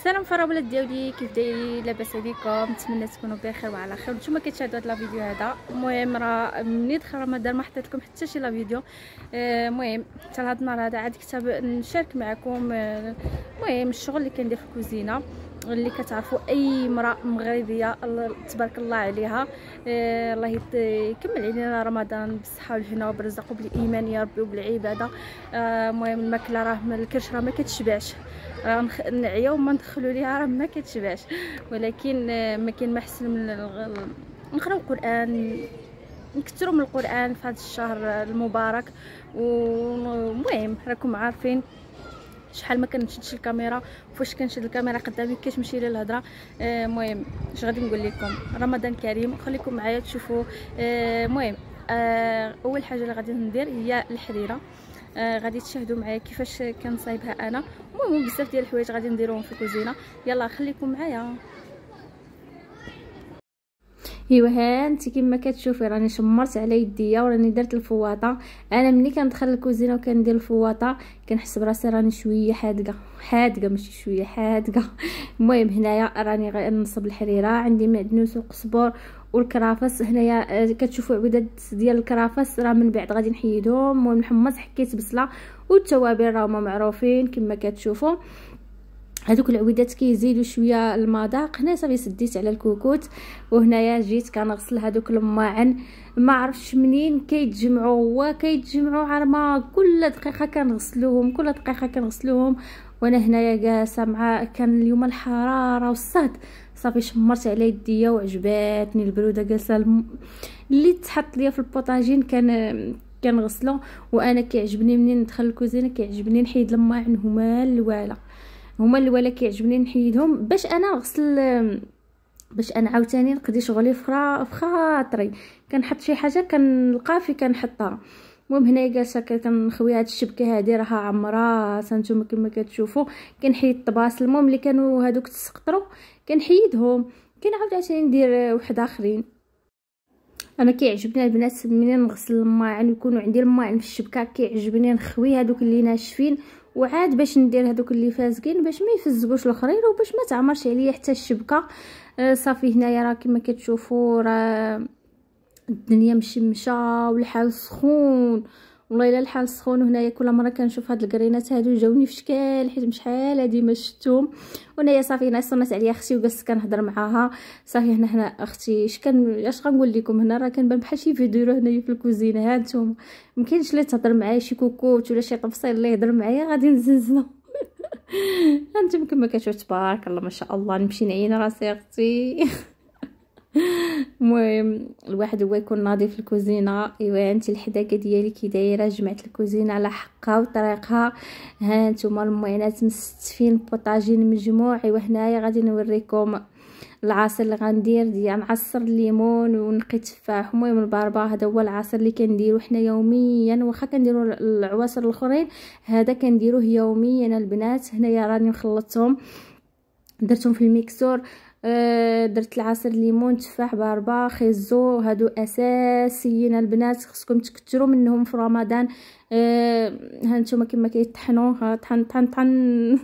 السلام فرابلات ديالي، كيف دايرين؟ لاباس عليكم؟ نتمنى تكونوا بخير وعلى خير. نتوما كتشاهدوا هذا الفيديو هذا. المهم راه منين دخل رمضان ما حطيت لكم حتى شي لا فيديو. المهم حتى لهاد النهار هذا عاد كنت نشارك معكم المهم الشغل اللي كندير في الكوزينه، اللي كتعرفوا اي امراه مغربيه تبارك الله عليها. الله يكمل علينا رمضان بالصحه والهنا وبالرزق وبالايمان يا ربي وبالعباده. المهم الماكله راه الكرش راه ما كتشبعش، نعيا وما ندخلوا ليها راه ما كتشبعش، ولكن ما كاين ما احسن من نقراو القران، نكثروا من القران في هذا الشهر المبارك. والمهم راكم عارفين شحال ما كنشدش الكاميرا، فاش كنشد الكاميرا قدامي كتمشي لي الهضره. المهم اش غادي نقول لكم، رمضان كريم، خليكم معايا تشوفوا. المهم اول حاجه اللي غادي ندير هي الحريره. غادي تشاهدوا معايا كيفاش كنصايبها انا. المهم بزاف ديال الحوايج غادي نديروهم في الكوزينه، يلا خليكم معايا. ايوا ها انت كما كتشوفي راني شمرت على يديا وراني درت الفواطه. انا ملي كندخل الكوزينه وكندير الفواطه كنحس براسي راني شويه حادقه ماشي شويه حادقه. المهم هنايا راني غنصب الحريره، عندي معدنوس وقزبر والكرافس. هنايا كتشوفوا عبيدات ديال الكرافس راه من بعد غادي نحيدهم. المهم الحمص حكيت بصله والتوابل راهما معروفين كما كتشوفوا. هذوك العويدات كيزيدوا شويه المذاق. هنا صافي سديت على الكوكوت، وهنايا جيت كنغسل هذوك الماعن. ما عرفتش منين كيتجمعوا عرما كل دقيقه كنغسلوهم وانا هنايا جالسه مع كان اليوم الحراره والصهد. صافي شمرت على يديا وعجباتني البروده. جالسه اللي تحط ليا في البوطاجين كنغسلو، وانا كيعجبني منين ندخل الكوزينه كيعجبني نحيد الماعن. هما الوالا كيعجبني نحيدهم باش انا نغسل، باش انا عاوتاني نقضي شغلي في خاطري. كنحط شي حاجه كنلقى في كنحطها. المهم هنايا جالسه كنخوي هاد الشبكه هادي راها عمرها نتوما كما كتشوفوا. كنحيد الطباصل المهم اللي كانوا هادوك تسقطروا كنحيدهم، كنعاود عشان ندير واحد اخرين. انا كيعجبني البنات منين نغسل الماعن يكونوا عندي الماعن في الشبكه، كيعجبني نخوي هادوك اللي ناشفين وعاد باش ندير هذوك اللي فازقين باش ما يفزقوش الاخرين وباش ما تعمرش عليا حتى الشبكه. صافي هنايا راه كما كتشوفوا راه الدنيا مشمشه والحال سخون. والله الا الحال سخون. وهنايا كل مره كنشوف هاد الكرينات هادو جاوني في شكال حيت شحال هادي ما شفتهم. وهنايا صافي هنا صنت عليا اختي وجلست كنهضر معاها. صافي هنا اختي اش غنقول لكم، هنا راه كنبان بحال شي فيديو هنايا في الكوزينه. ها نتوما مكاينش اللي تهضر معايا شي كوكوت ولا شي طفصيل اللي يهضر معايا غادي نزنزلو. انتم كما كتشوفوا تبارك الله ما شاء الله نمشي نعين راسي اختي. المهم الواحد هو يكون ناضي في الكوزينه. ايوا انت الحداقه ديالي كي دايره، جمعت الكوزينه على حقها وطريقها. ها نتوما المعينات مستفين بوطاجين مجموع. ايوا هنايا غادي نوريكم العصير اللي غندير ديال نعصر الليمون ونقي تفاح. المهم الباربا هذا هو العصير اللي كنديرو حنا يوميا، واخا كنديرو العواصر الاخرين هذا كنديروه يوميا البنات. هنايا راني مخلطتهم درتهم في الميكسور. درت العصير ليمون تفاح باربا خيزو، هادو اساسيين البنات خصكم تكثروا منهم في رمضان. ها نتوما كما كيطحنوا ها طحن.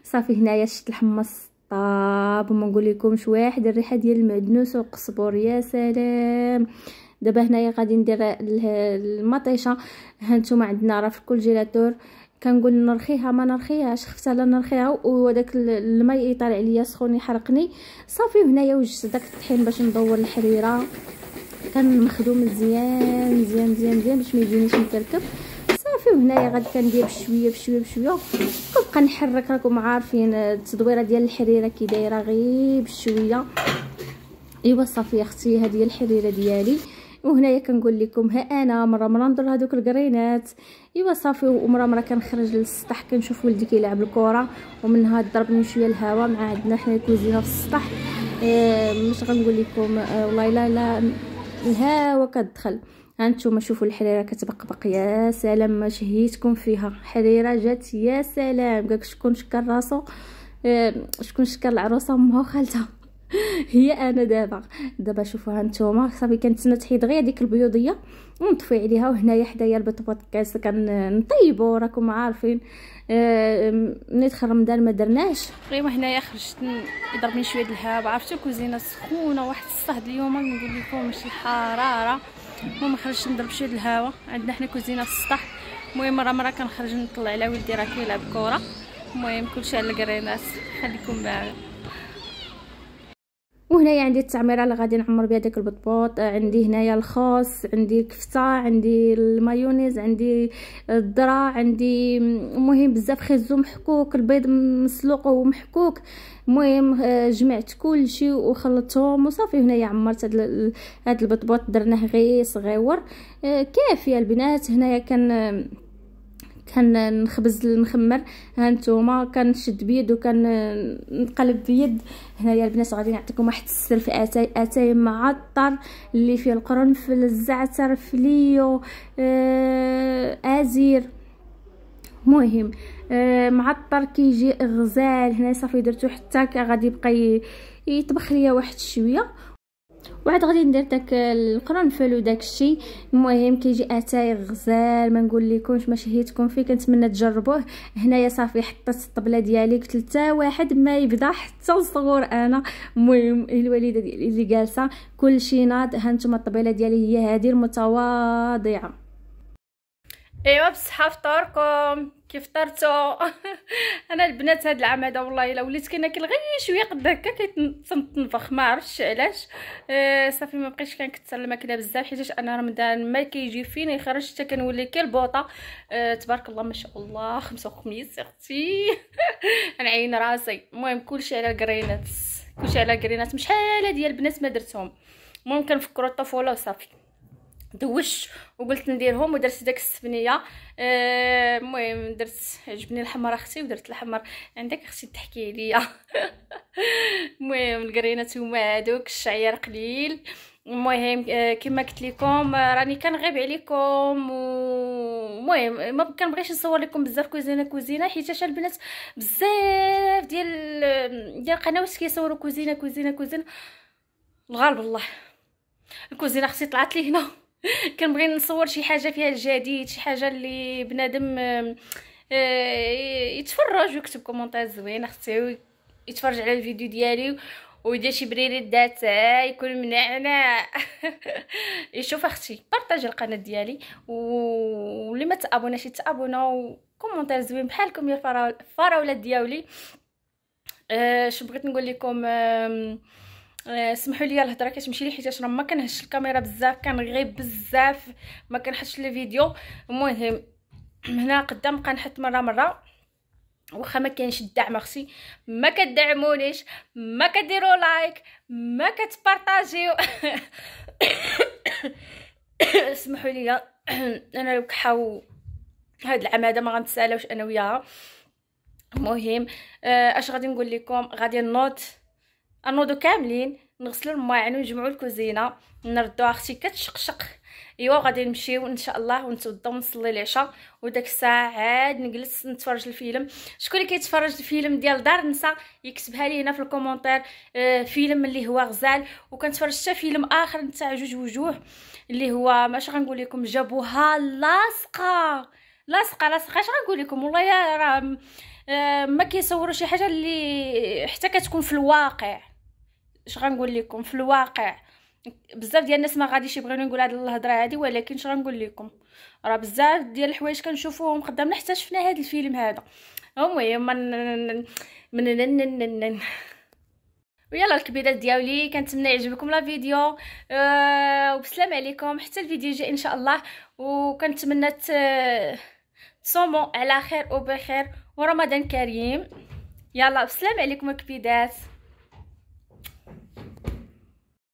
صافي هنايا شت الحمص طاب وما نقول لكمش واحد الريحه ديال المعدنوس والقزبر يا سلام. دابا هنايا غادي ندير المطيشه. ها نتوما عندنا راه في الكونجيلاتور كنقول نرخيها ما نرخيهاش، خفت على نرخيها وداك الماء يطالع عليا سخون يحرقني. صافي هنايا وجدت داك الطحين باش ندور الحريره كنمخدو مزيان مزيان مزيان مزيان باش ما يجينيش مكركب. صافي وهنايا غادي كندير بشويه كنبقى نحرك. راكم عارفين التدويره ديال الحريره كي دايره غير بشويه. ايوا صافي اختي هذه هي الحريره ديالي. وهنايا كنقول لكم ها انا مره ندير هذوك الكرينات. ايوا صافي ومره كنخرج للسطح كنشوف ولدي كيلعب الكره ومنها ضربني شويه الهواء. مع عندنا حنا الكوزينه في السطح. مش غنقول لكم والله لا الهواء كتدخل. ها نتوما شوفوا الحريره كتبقبق يا سلام. ما شهيتكم فيها حريره جات يا سلام. قالك شكون شكر راسو، شكون شكر العروسه امها وخالتها. هي انا دابا شوفوها نتوما صافي كنتسنى تحيد غير ديك البيوضيه ونطفي عليها. وهنايا حدايا البطبوط كاس كنطيبو راكم عارفين. ملي دخل رمضان ما درناش غير هنايا خرجت يضربني شويه د الهواء. عرفتوا الكوزينه سخونه واحد الصهد اليوم نقول لكم ماشي الحراره. المهم خرجت نضرب شويه د الهواء. عندنا حنا كوزينه في السطح. المهم مره كنخرج نطلع على ولدي راه كيلعب كره. المهم كلشي على الكرينات. خليكم معايا. وهنايا عندي التعميره اللي غادي نعمر بها داك البطبوط. عندي هنايا الخوص، عندي الكفته، عندي المايونيز، عندي الذره، عندي المهم بزاف خيزو محكوك، البيض مسلوق ومحكوك. المهم جمعت كلشي وخلطتهم وصافي. هنايا عمرت هاد البطبوط درناه غير صغيور كافيه البنات. هنايا كان نخبز المخمر هانتوما كنشد بيد وكنقلب بيد. هنايا البنات غادي نعطيكم واحد السر في اتاي معطر اللي فيه القرنفل، الزعتر، فليو، ازير. مهم معطر كيجي غزال. هنا صافي درتو حتى غادي يبقى يطبخ ليا واحد شويه. وعاد غادي ندير داك القرنفل وداك الشيء. المهم كيجي اتاي غزال ما نقول لكمش ما شهيتكم فيه. كنتمنى تجربوه. هنايا صافي حطيت الطبله ديالي قلت حتى واحد ما يبدا حتى صغور انا. المهم الوالده ديالي اللي جالسه كلشي ناض. ها نتوما الطبيله ديالي هي هذه المتواضعه. ايوا بصحه فطوركم كيف فطرتوا؟ انا البنات هاد العام هذا والله الا وليت كناكل غير شويه قد هكا كيتنفخ ما عرفتش علاش. صافي ما بقيتش كنكثر الماكله بزاف حيت انا رمضان ما كيجي فينا يخرج حتى كنولي كالبوطه. تبارك الله ما شاء الله. خمسة وخميس اختي نعين راسي. المهم كلشي على الكرينات، كلشي على الكرينات. شحال ديال البنات ما درتهم. المهم كنفكروا الطفوله وصافي دوش وقلت نديرهم ودرت داك السبنيه. المهم درت عجبني الحمر اختي ودرت الحمر عندك اختي تحكي ليا. المهم القرينات هما هذوك الشعير قليل. المهم كما قلت لكم راني كنغيب عليكم. المهم ما كنبغيش نصور لكم بزاف كوزينه حيت البنات بزاف ديال القنوات كيصوروا كوزينه الغالب الله الكوزينه اختي طلعت لي هنا. كنبغي نصور شي حاجه فيها الجديد، شي حاجه اللي بنادم يتفرج ويكتب كومونتير زوين اختي ويتفرج على الفيديو ديالي ويدير شي بريري داتا يكون منعنع. يشوف اختي بارطاجي القناه ديالي واللي ما تابوناش يتابونا وكومونتير زوين بحالكم يا الفراولات ديالي. شو بغيت نقول لكم سمحوا لي الهضره كتمشي لي حيت راه ما كنهش الكاميرا بزاف كنغيب بزاف ما كنحطش الفيديو. المهم هنا قدام بقى نحط مره واخا ما كاينش الدعم اختي ما كدعمونيش ما كديروا لايك ما كتبارطاجيو. اسمحوا لي انا لو كحاو هاد العام هذا ما غنتسالاوش انا وياها. المهم اش غادي نقول لكم غادي نوضو كاملين نغسلوا المواعن ونجمعوا الكوزينه نردوها اختي كتشقشق. ايوا غادي نمشيو ان شاء الله ونتوضاو ونصلي العشاء وداك الساعه عاد نجلس نتفرج الفيلم. شكون اللي كيتفرج الفيلم ديال دار النساء يكتبها لي هنا في الكومونتير. فيلم اللي هو غزال. وكنتفرج حتى فيلم اخر نتاع جوج وجوه اللي هو ماشي غنقول لكم جابوها لاصقه اش غنقول لكم والله يا راه ما كيصوروا شي حاجه اللي حتى كتكون في الواقع. اش غنقول لكم في الواقع بزاف ديال الناس ما غاديش يبغيو نقول هاد الهضره هادي ولكن اش غنقول لكم راه بزاف ديال الحوايج كنشوفوهم قدامنا حتى شفنا هاد الفيلم هذا. المهم ويلا الكبيرات ديالي كنتمنى يعجبكم لا فيديو. وبسلام عليكم حتى الفيديو الجاي ان شاء الله. وكنتمنى تصوموا على خير وبخير ورمضان كريم. يلا بسلام عليكم الكبيدات.